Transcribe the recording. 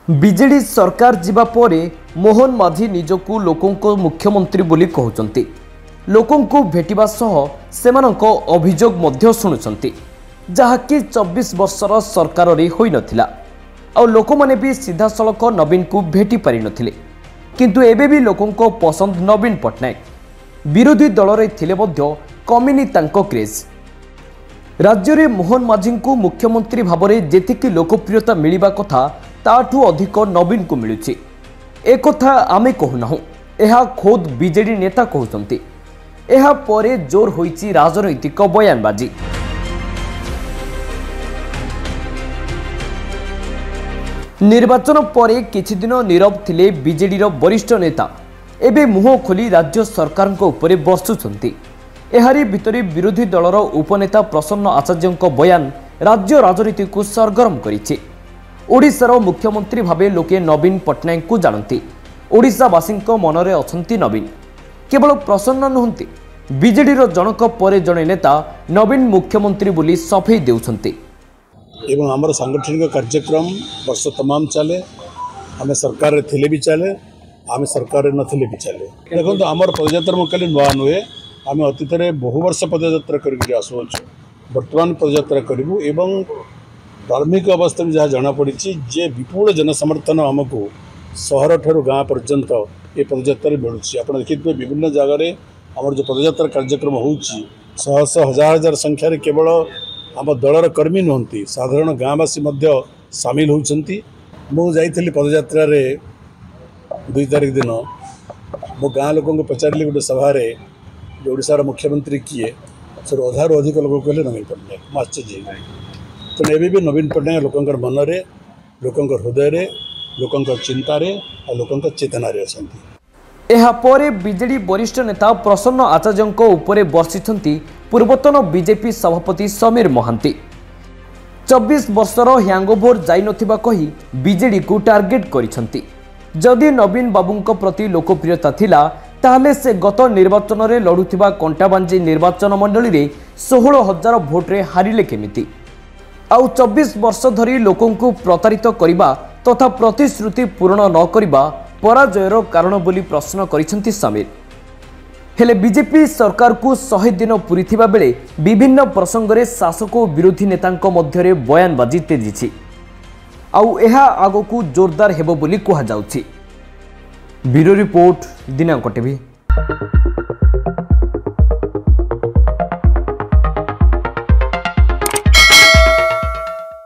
BJD सरकार जिबा परे मोहन माझी निजकू लोकों मुख्यमंत्री बोली कहउचंती। लोकों भेटिबा सह सेमानक अभियोग मध्य शुणुचंती, जहाँकि 24 वर्षर सरकार रे होई नथिला। आ लोक माने भी सीधा सड़क नवीन को भेटी पारि नथिले, किंतु एबे भी लोकों पसंद नवीन पट्टनायक। विरोधी दल रे थिले मध्य कमिनी तांको क्रेज। राज्य रे मोहन माझी को मुख्यमंत्री भाबरे जेतिकी लोकप्रियता मिलिबा कथा ताठू अधिक नवीन को मिलुछि। एक कथा आमे कहूनाहु, एहा खोद बीजेडी नेता कहउचंती। एहा परे जोर होईछि राजनैतिक बयानबाजी। निर्वाचन परे किछि दिन नीरव थिले बीजेडी रो वरिष्ठ नेता एबे मुह खोली राज्य सरकार को उपरे बसुछंती। एहारी भितरे विरोधी दलर उपनेता प्रसन्न आचार्यଙ୍କ बयान राज्य राजनीति को सरगरम करिछि। ओडिशार मुख्यमंत्री भावे लोके नवीन पट्टनायक को जानती। ओडिशावासीଙ୍କ मनरे अछंती नवीन। केवल प्रसन्न नुहंती, बीजेडी रो जनक परे जणे नेता नवीन मुख्यमंत्री बोली सफेई देउछंती। एवं आमर सांगठनिक कार्यक्रम वर्ष तमाम चले। आम सरकार थिले भी चले, आम सरकार नथिले भी चले। देखो आमर पदयात्रा मुकाली नुआ नुहे। आम अतीत में बहु वर्ष पदयात्रा करके आसुचु। बर्तमान पदयात्रा करूँ एवं प्रारंभिक अवस्था में जहाँ जमापड़ी जे विपुल जनसमर्थन आमको सहर ठार गाँ पर्यंत ये पदयात्रा मिलूँ। आप देखिए विभिन्न जगार आम जो पदयात्रा कार्यक्रम होह शह हजार हजार संख्यार केवल आम दलर कर्मी नुहति, साधारण गाँवासी सामिल होती। मुझे पदयात्रा 2 तारिख दिन मो गाँ लोक पचारि गोटे सभार ओडार मुख्यमंत्री किए सर अधारू अधिक लोग कहले नवीन पट्टनायक। मैं आश्चर्य तेणु एवं भी नवीन पट्टनायक लोकंर मनरे, लोकंर हृदय, लोकंर चिंतार और लोकंर चेतनार अछंती। एहा परे बीजेडी वरिष्ठ नेता प्रसन्न आचार्यଙ୍କ उपरे बर्षिछंती पूर्वतन बीजेपी सभापति समीर महांती। 24 वर्षर ह्यांगओवर जाई नथिबा कही बीजेडी को टार्गेट करिछंती। जदि नवीन बाबूଙ୍କ प्रति लोकप्रियता थिला ताहले से गत निर्वाचन में लड़ुथिबा कंटाबांजी निर्वाचन मंडली रे 16,000 भोट रे हारिले केमिति। आउ 24 वर्ष धरी लोकों को प्रतारित करिबा तथा प्रतिश्रुति पूर्ण न करिबा पराजयर कारण बोली प्रश्न करिसेंती समीर। हेले बीजेपी सरकार को 100 दिन पूरीथिबा बेले विभिन्न प्रसंग रे शासक और विरोधी नेतांक मध्यरे बयानबाजी तेजिछि। आउ एहा आगोकू जोरदार हेबो बोली कहा जाउछि। ब्यूरो रिपोर्ट दिनांक टीवी।